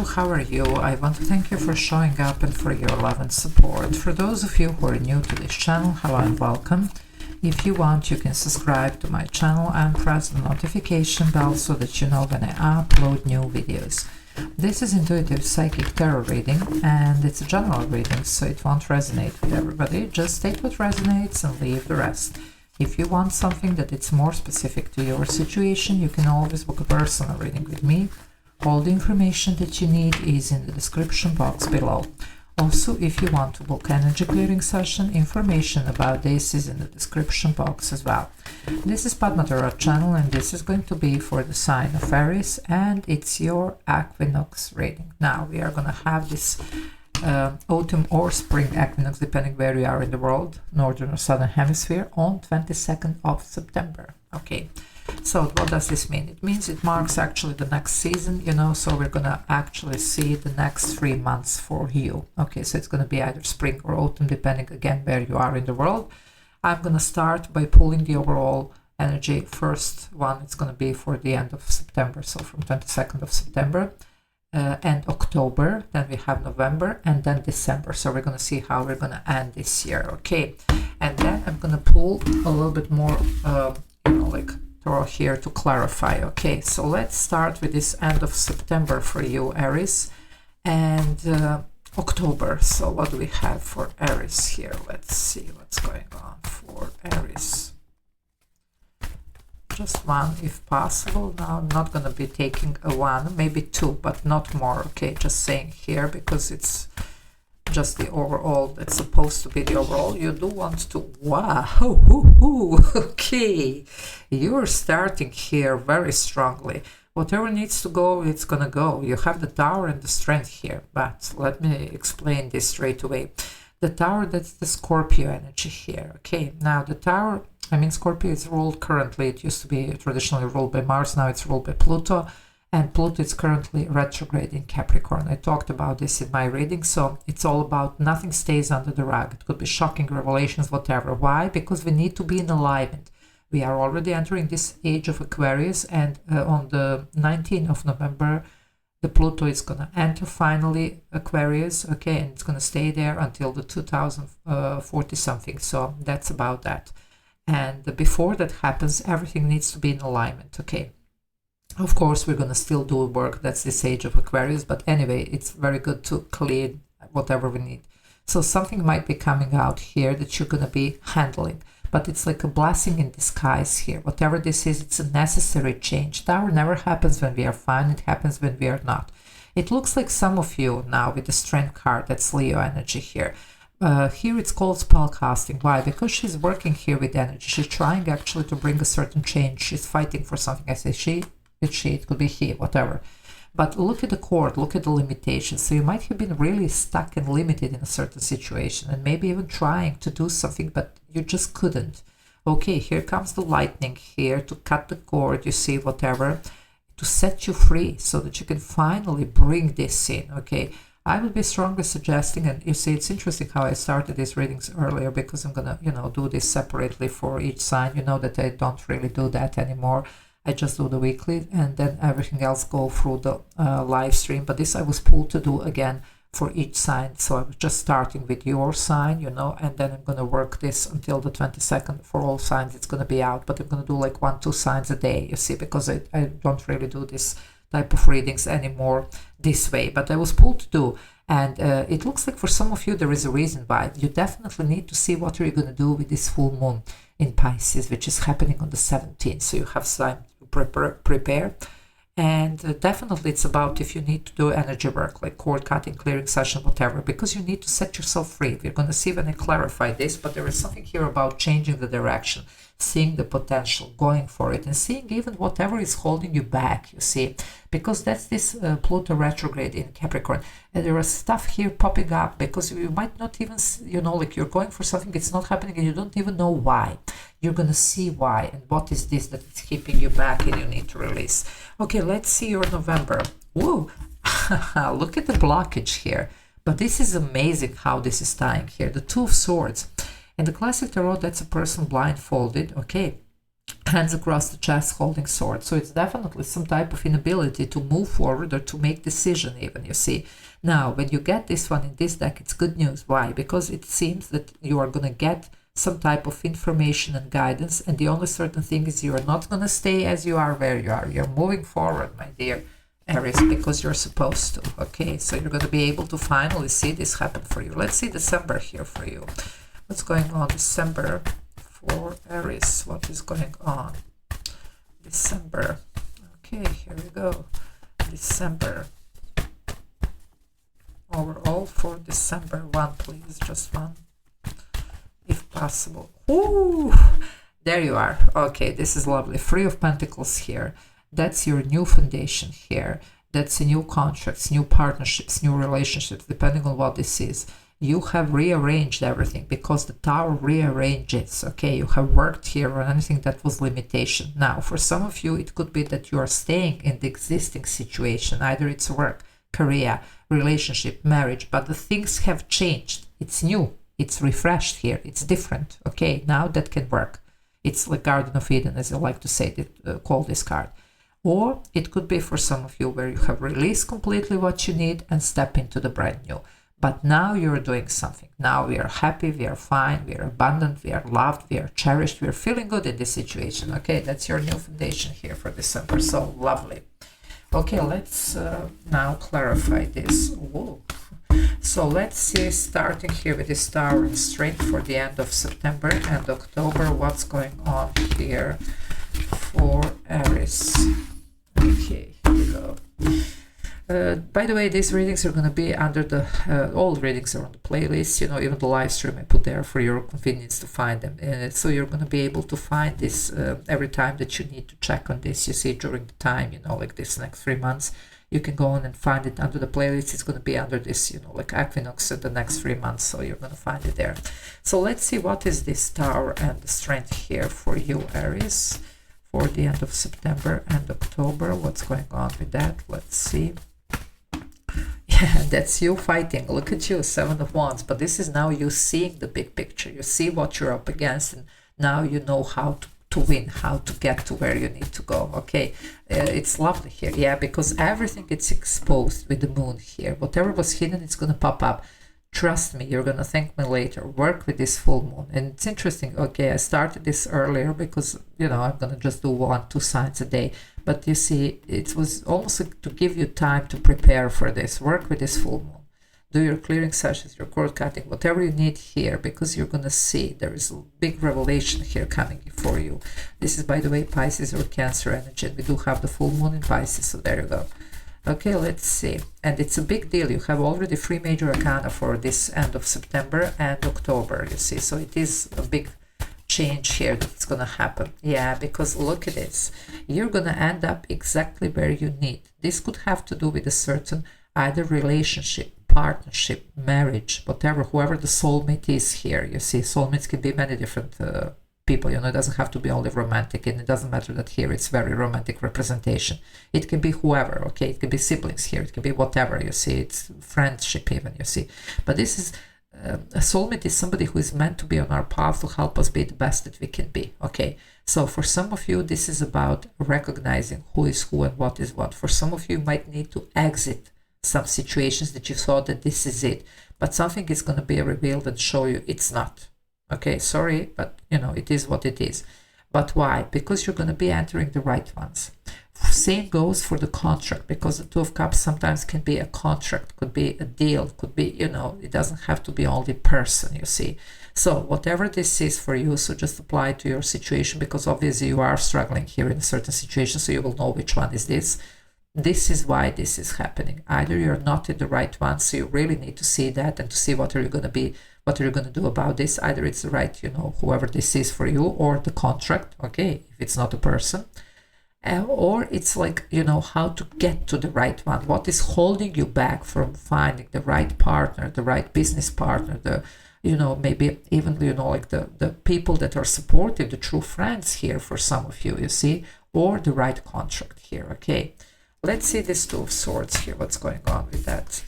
Hello, how are you? I want to thank you for showing up and for your love and support. For those of you who are new to this channel, hello and welcome. If you want, you can subscribe to my channel and press the notification bell so that you know when I upload new videos. This is intuitive psychic tarot reading and it's a general reading, so it won't resonate with everybody. Just take what resonates and leave the rest. If you want something that it's more specific to your situation, you can always book a personal reading with me. All the information that you need is in the description box below. Also, if you want to book energy clearing session, information about this is in the description box as well. This is padma.tarot channel and this is going to be for the sign of Aries and it's your equinox reading. Now we are going to have this autumn or spring equinox depending where you are in the world, northern or southern hemisphere, on 22nd of September. Okay. So what does this mean? It means it marks actually the next season, you know, so we're going to actually see the next 3 months for you. Okay, so it's going to be either spring or autumn, depending again where you are in the world. I'm going to start by pulling the overall energy. First one, it's going to be for the end of September, so from 22nd of September and October, then we have November and then December. So we're going to see how we're going to end this year, okay? And then I'm going to pull a little bit more, you know, like tarot here to clarify. Okay, so let's start with this end of September for you, Aries, and October. So what do we have for Aries here? Let's see what's going on for Aries. Just one if possible. Now I'm not going to be taking a one, maybe two, but not more. Okay, just saying here because it's just the overall. That's supposed to be the overall. You do want to, wow, okay, you're starting here very strongly. Whatever needs to go, it's gonna go. You have the Tower and the Strength here, but let me explain this straight away. The Tower, that's the Scorpio energy here. Okay, now the Tower, I mean Scorpio is ruled currently, it used to be traditionally ruled by Mars, now it's ruled by Pluto. And Pluto is currently retrograde in Capricorn. I talked about this in my reading, so it's all about nothing stays under the rug. It could be shocking revelations, whatever. Why? Because we need to be in alignment. We are already entering this age of Aquarius, and on the 19th of November, the Pluto is going to enter finally Aquarius, okay, and it's going to stay there until the 2040 something. So that's about that. And before that happens, everything needs to be in alignment, okay. Of course, we're going to still do work. That's this age of Aquarius. But anyway, it's very good to clear whatever we need. So something might be coming out here that you're going to be handling. But it's like a blessing in disguise here. Whatever this is, it's a necessary change. Tower never happens when we are fine. It happens when we are not. It looks like some of you now with the Strength card, that's Leo energy here. Here it's called spell casting. Why? Because she's working here with energy. She's trying actually to bring a certain change. She's fighting for something. I say she. It could be he, whatever. But look at the cord, look at the limitations. So you might have been really stuck and limited in a certain situation and maybe even trying to do something, but you just couldn't. Okay, here comes the lightning here to cut the cord, you see, whatever, to set you free so that you can finally bring this in, okay? I would be strongly suggesting, and you see, it's interesting how I started these readings earlier because I'm gonna, you know, do this separately for each sign. You know that I don't really do that anymore. I just do the weekly and then everything else go through the live stream. But this I was pulled to do again for each sign. So I was just starting with your sign, you know, and then I'm going to work this until the 22nd for all signs. It's going to be out, but I'm going to do like 1-2 signs a day, you see, because I don't really do this type of readings anymore this way. But I was pulled to do. And it looks like for some of you there is a reason why. You definitely need to see what are you going to do with this full moon in Pisces, which is happening on the 17th. So you have time to prepare. And definitely it's about if you need to do energy work, like cord cutting, clearing session, whatever, because you need to set yourself free. We're going to see when I clarify this, but there is something here about changing the direction, seeing the potential, going for it, and seeing even whatever is holding you back, you see, because that's this Pluto retrograde in Capricorn. And there is stuff here popping up because you might not even, you know, like you're going for something, it's not happening, and you don't even know why. You're going to see why, and what is this that is keeping you back and you need to release. Okay, let's see your November. Whoa, look at the blockage here. But this is amazing how this is tying here. The Two of Swords. In the classic tarot, that's a person blindfolded, okay? hands across the chest holding sword. So it's definitely some type of inability to move forward or to make decision even, you see. Now, when you get this one in this deck, it's good news. Why? Because it seems that you are going to get some type of information and guidance, and the only certain thing is you are not going to stay as you are where you are. You're moving forward, my dear Aries, because you're supposed to. Okay, so you're going to be able to finally see this happen for you. Let's see December here for you. What's going on December for Aries? What is going on December? Okay, here we go. December. Overall for December, one please, just one if possible. Ooh, there you are. Okay, this is lovely. Three of Pentacles here. That's your new foundation here. That's a new contracts, new partnerships, new relationships, depending on what this is. You have rearranged everything because the Tower rearranges. Okay, you have worked here on anything that was limitation. Now, for some of you, it could be that you are staying in the existing situation. Either it's work, career, relationship, marriage, but the things have changed. It's new. It's refreshed here. It's different. Okay, now that can work. It's like Garden of Eden, as I like to say, call this card. Or it could be for some of you where you have released completely what you need and step into the brand new. But now you're doing something. Now we are happy, we are fine, we are abundant, we are loved, we are cherished, we are feeling good in this situation. Okay, that's your new foundation here for December. So lovely. Okay, let's now clarify this. Whoa. So let's see, starting here with this Tower and Strength for the end of September and October, what's going on here for Aries. Okay, here we go. By the way, these readings are going to be under the, all readings are on the playlist, you know, even the live stream I put there for your convenience to find them. So you're going to be able to find this every time that you need to check on this, you see, during the time, you know, like this next 3 months. You can go on and find it under the playlist. It's going to be under this, you know, like Equinox in the next 3 months. So you're going to find it there. So let's see what is this Tower and the Strength here for you, Aries, for the end of September and October. What's going on with that? Let's see. Yeah, that's you fighting. Look at you, Seven of Wands. But this is now you seeing the big picture. You see what you're up against, and now you know how to win, how to get to where you need to go. Okay, it's lovely here. Yeah, because everything gets exposed with the moon here. Whatever was hidden, it's going to pop up. Trust me, you're going to thank me later. Work with this full moon. And it's interesting. Okay, I started this earlier because, you know, I'm going to just do 1-2 signs a day. But you see, it was almost like to give you time to prepare for this. Work with this full moon. Do your clearing sessions, your cord cutting, whatever you need here, because you're going to see there is a big revelation here coming for you. This is, by the way, Pisces or Cancer energy. And we do have the full moon in Pisces, so there you go. Okay, let's see. And it's a big deal. You have already 3 major arcana for this end of September and October, you see. So it is a big change here that's going to happen. Yeah, because look at this. You're going to end up exactly where you need. This could have to do with a certain either relationship, partnership, marriage, whatever, whoever the soulmate is here. You see, soulmates can be many different people, you know, it doesn't have to be only romantic, and it doesn't matter that here it's very romantic representation. It can be whoever, okay, it can be siblings here, it can be whatever, you see, it's friendship even, you see. But this is, a soulmate is somebody who is meant to be on our path to help us be the best that we can be, okay? So for some of you, this is about recognizing who is who and what is what. For some of you, you might need to exit some situations that you thought that this is it, but something is going to be revealed and show you it's not. Okay, sorry, but you know, it is what it is. But why? Because you're going to be entering the right ones. Same goes for the contract, because the Two of Cups sometimes can be a contract, could be a deal, could be, you know, it doesn't have to be only person, you see. So whatever this is for you, so just apply it to your situation, because obviously you are struggling here in a certain situation, so you will know which one is this. This is why this is happening. Either you're not in the right one, so you really need to see that and to see what are you going to be, what are you going to do about this. Either it's the right, you know, whoever this is for you, or the contract, okay, if it's not a person. Or it's like, you know, how to get to the right one. What is holding you back from finding the right partner, the right business partner, the, you know, maybe even, you know, like the people that are supportive, the true friends here for some of you, you see, or the right contract here, okay? Let's see this Two of Swords here, what's going on with that.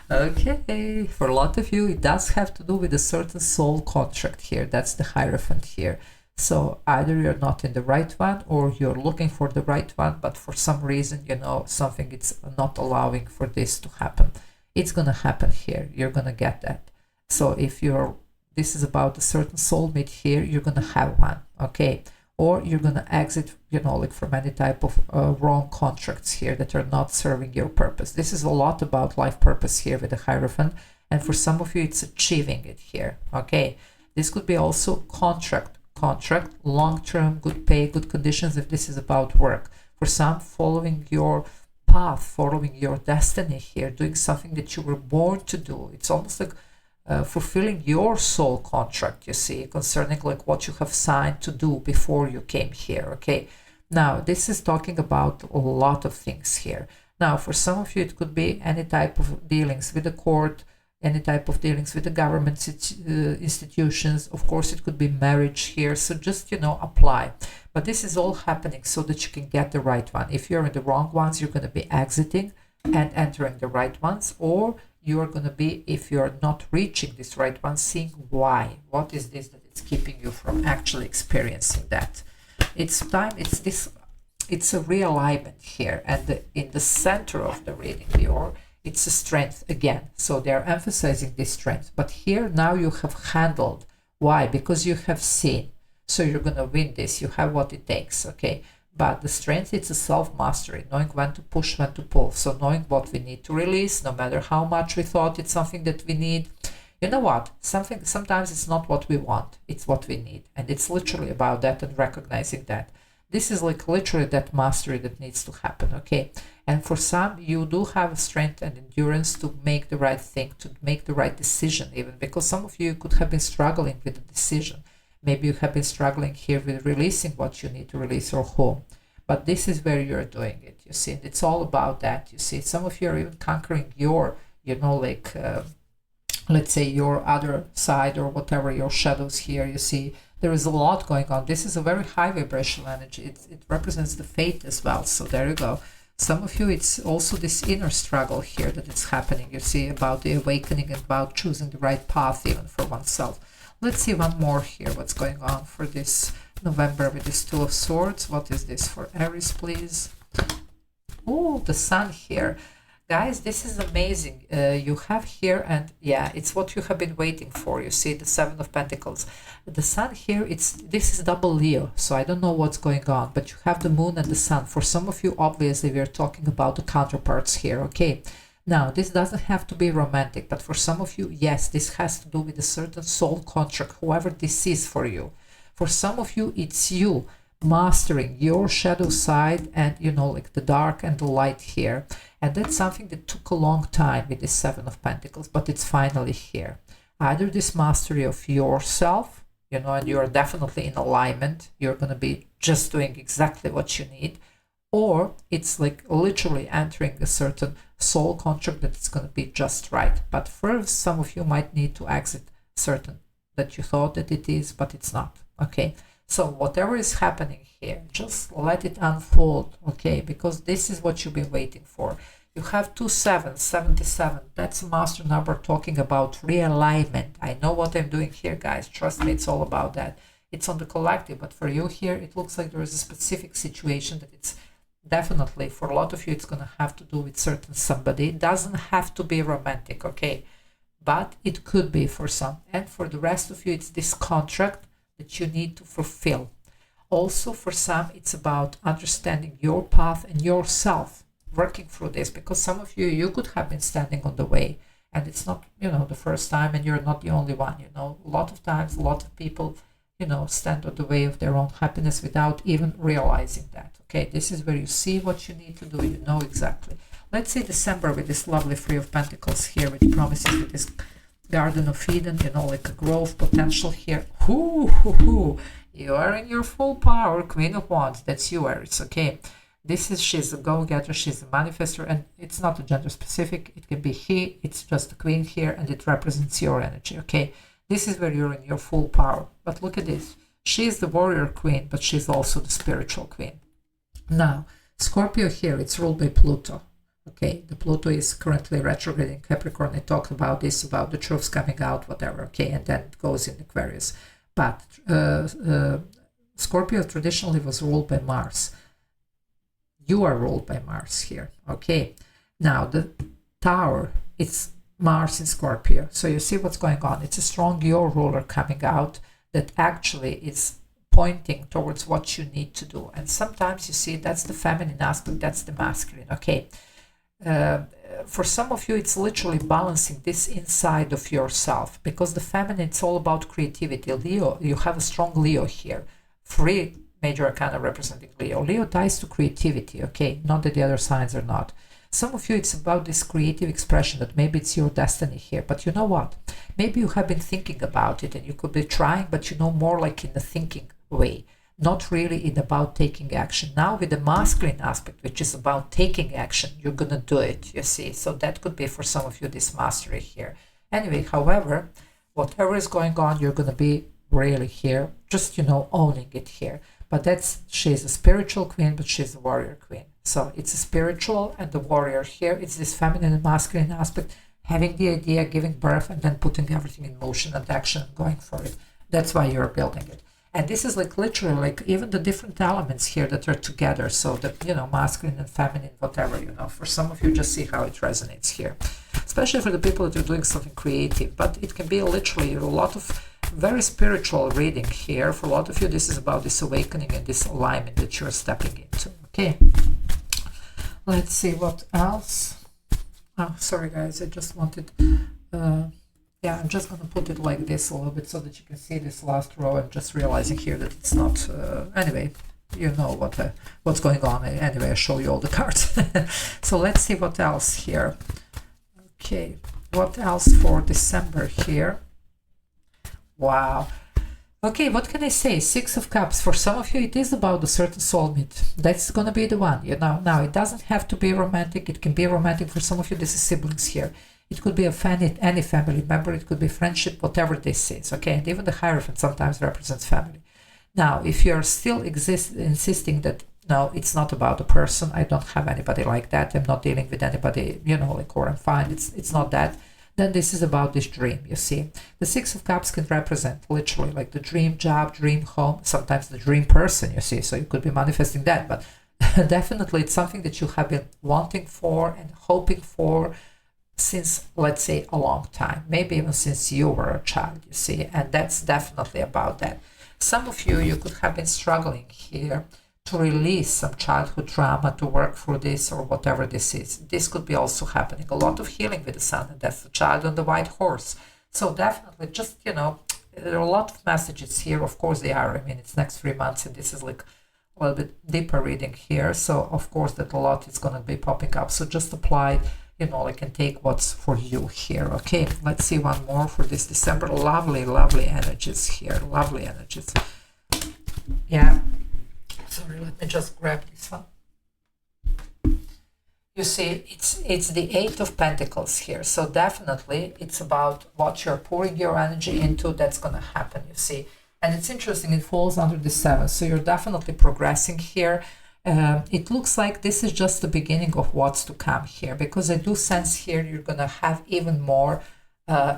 Okay, for a lot of you, it does have to do with a certain soul contract here. That's the Hierophant here. So either you're not in the right one or you're looking for the right one, but for some reason, you know, something it's not allowing for this to happen. It's going to happen here. You're going to get that. So if this is about a certain soulmate here, you're going to have one, okay? Or you're going to exit, you know, like from any type of wrong contracts here that are not serving your purpose. This is a lot about life purpose here with the Hierophant. And for some of you, it's achieving it here, okay? This could be also contract, long-term, good pay, good conditions if this is about work. For some, following your path, following your destiny here, doing something that you were born to do. It's almost like fulfilling your soul contract, you see, concerning like what you have signed to do before you came here, okay? Now, this is talking about a lot of things here. Now, for some of you, it could be any type of dealings with the court, any type of dealings with the government institutions. Of course, it could be marriage here. So just, you know, apply. But this is all happening so that you can get the right one. If you're in the wrong ones, you're going to be exiting and entering the right ones, or you are going to be, if you're not reaching this right one, seeing why. What is this that it's keeping you from actually experiencing that? It's time, it's a realignment here. And in the center of the reading, it's a strength again. So they're emphasizing this strength. But here now you have handled. Why? Because you have seen. So you're going to win this. You have what it takes, okay? But the strength, it's a self-mastery, knowing when to push, when to pull. So knowing what we need to release, no matter how much we thought it's something that we need. You know what? Sometimes it's not what we want. It's what we need. And it's literally about that and recognizing that. This is like literally that mastery that needs to happen, okay? And for some, you do have strength and endurance to make the right thing, to make the right decision even, because some of you could have been struggling with the decision. Maybe you have been struggling here with releasing what you need to release or home. But this is where you're doing it, you see. And it's all about that, you see. Some of you are even conquering your, you know, like, let's say your other side or whatever, your shadows here, you see. There is a lot going on. This is a very high vibrational energy. It represents the fate as well. So there you go. Some of you, it's also this inner struggle here that it's happening, you see, about the awakening and about choosing the right path even for oneself. Let's see one more here, what's going on for this November with this Two of Swords. What is this for Aries, please? Oh, the Sun here. Guys, this is amazing. You have here, and yeah, it's what you have been waiting for. You see, the Seven of Pentacles. The Sun here, this is double Leo, so I don't know what's going on, but you have the Moon and the Sun. For some of you, obviously, we're talking about the counterparts here, okay? Now, this doesn't have to be romantic, but for some of you, yes, this has to do with a certain soul contract, whoever this is for you. For some of you, it's you mastering your shadow side and, you know, like the dark and the light here. And that's something that took a long time with the Seven of Pentacles, but it's finally here. Either this mastery of yourself, you know, and you're definitely in alignment, you're going to be just doing exactly what you need, or it's like literally entering a certain soul contract that it's going to be just right. But first, some of you might need to exit certain that you thought that it is, but it's not, okay? So whatever is happening here, just let it unfold, okay? Because this is what you've been waiting for. You have 77. That's a master number talking about realignment. I know what I'm doing here, guys. Trust me, it's all about that. It's on the collective, but for you here, it looks like there is a specific situation that it's definitely, for a lot of you, it's going to have to do with certain somebody. It doesn't have to be romantic, okay? But it could be for some. And for the rest of you, it's this contract that you need to fulfill. Also, for some, it's about understanding your path and yourself, working through this, because some of you, you could have been standing on the way, and it's not, you know, the first time, and you're not the only one, you know. A lot of times, a lot of people, you know, stand on the way of their own happiness without even realizing that, okay? This is where you see what you need to do, you know exactly. Let's say December with this lovely Three of Pentacles here, with promises, with this Garden of Eden, you know, like a growth potential here. You are in your full power, Queen of Wands. That's you, Aries, okay? She's a go-getter, she's a manifestor, and it's not a gender specific. It can be he, it's just a queen here, and it represents your energy, okay? This is where you're in your full power. But look at this. She's the warrior queen, but she's also the spiritual queen. Now, Scorpio here, it's ruled by Pluto. Okay, the Pluto is currently retrograde in Capricorn. I talked about this, about the truths coming out, whatever. Okay, and then it goes in Aquarius. But Scorpio traditionally was ruled by Mars. You are ruled by Mars here. Okay, now the Tower, it's Mars in Scorpio. So you see what's going on. It's a strong your ruler coming out that actually is pointing towards what you need to do. And sometimes you see that's the feminine aspect, that's the masculine. Okay. For some of you, it's literally balancing this inside of yourself, because the feminine, it's all about creativity. Leo, you have a strong Leo here. 3 major arcana representing Leo. Leo ties to creativity, okay? Not that the other signs are not. Some of you, it's about this creative expression that maybe it's your destiny here. But you know what? Maybe you have been thinking about it and you could be trying, but you know, more like in the thinking way. Not really in about taking action. Now with the masculine aspect, which is about taking action, you're going to do it, you see. So that could be for some of you this mastery here. Anyway, however, whatever is going on, you're going to be really here, just, you know, owning it here. But she's a spiritual queen, but she's a warrior queen. So it's a spiritual and the warrior here. It's this feminine and masculine aspect, having the idea, giving birth, and then putting everything in motion and action and going for it. That's why you're building it. And this is like literally like even the different elements here that are together. So that, you know, masculine and feminine, whatever, you know, for some of you, just see how it resonates here. Especially for the people that are doing something creative. But it can be literally a lot of very spiritual reading here. For a lot of you, this is about this awakening and this alignment that you're stepping into. Okay. Let's see what else. Oh, sorry guys, I just wanted... yeah, I'm just going to put it like this a little bit so that you can see this last row. I'm just realizing here that it's not... anyway, you know what's going on. Anyway, I show you all the cards. So let's see what else here. Okay, what else for December here? Wow. Okay, what can I say? 6 of Cups. For some of you, it is about a certain soulmate. That's going to be the one, you know. Now, it doesn't have to be romantic. It can be romantic. For some of you, this is siblings here. It could be any family member. It could be friendship, whatever this is, okay? And even the Hierophant sometimes represents family. Now, if you're still insisting that, no, it's not about a person, I don't have anybody like that, I'm not dealing with anybody, you know, like, or I'm fine, it's not that, then this is about this dream, you see. The 6 of Cups can represent literally like the dream job, dream home, sometimes the dream person, you see. So you could be manifesting that, but definitely it's something that you have been wanting for and hoping for since, let's say, a long time, maybe even since you were a child, you see. And that's definitely about that. Some of you could have been struggling here to release some childhood trauma, to work through this or whatever this is. This could be also happening. A lot of healing with the Sun, and that's the child on the white horse. So definitely just, you know, there are a lot of messages here. Of course they are. I mean, it's next 3 months and this is like a little bit deeper reading here. So of course that a lot is going to be popping up. So just apply, you know, like, and take what's for you here. Okay, let's see one more for this December. Lovely, lovely energies here. Lovely energies. Yeah. Sorry, let me just grab this one. You see, it's the 8 of Pentacles here. So definitely it's about what you're pouring your energy into. That's going to happen, you see. And it's interesting, it falls under the 7. So you're definitely progressing here. It looks like this is just the beginning of what's to come here, because I do sense here you're going to have even more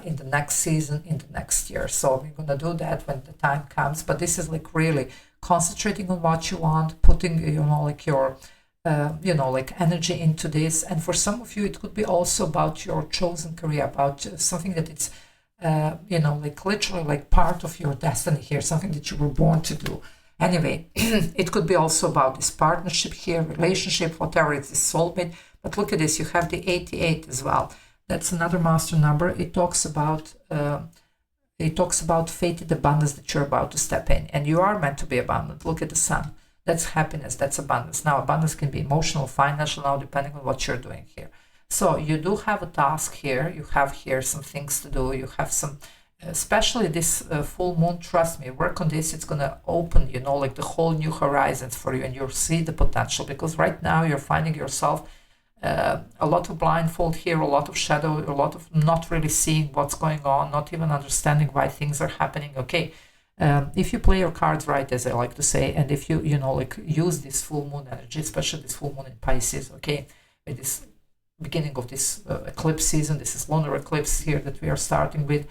in the next season, in the next year. So we're going to do that when the time comes. But this is like really concentrating on what you want, putting, you know, like your, you know, like energy into this. And for some of you, it could be also about your chosen career, about something that it's, you know, like literally like part of your destiny here, something that you were born to do. Anyway, it could be also about this partnership here, relationship, whatever it is, soulmate. But look at this, you have the 88 as well. That's another master number. It talks about fated abundance that you're about to step in. And you are meant to be abundant. Look at the Sun. That's happiness, that's abundance. Now, abundance can be emotional, financial, now depending on what you're doing here. So you do have a task here. You have here some things to do. You have some, especially this full moon, trust me, work on this. It's going to open, you know, like the whole new horizons for you, and you'll see the potential, because right now you're finding yourself a lot of blindfold here, a lot of shadow, a lot of not really seeing what's going on, not even understanding why things are happening. Okay, if you play your cards right, as I like to say, and if you know, like use this full moon energy, especially this full moon in Pisces, okay, with this beginning of this eclipse season. This is lunar eclipse here that we are starting with.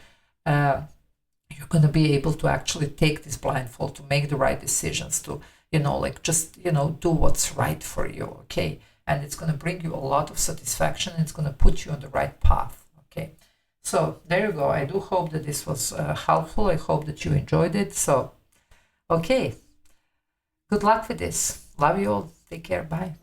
You're going to be able to actually take this blindfold, to make the right decisions, to, you know, like just, you know, do what's right for you, okay? And it's going to bring you a lot of satisfaction. It's going to put you on the right path, okay? So there you go. I do hope that this was helpful. I hope that you enjoyed it. So, okay. Good luck with this. Love you all. Take care. Bye.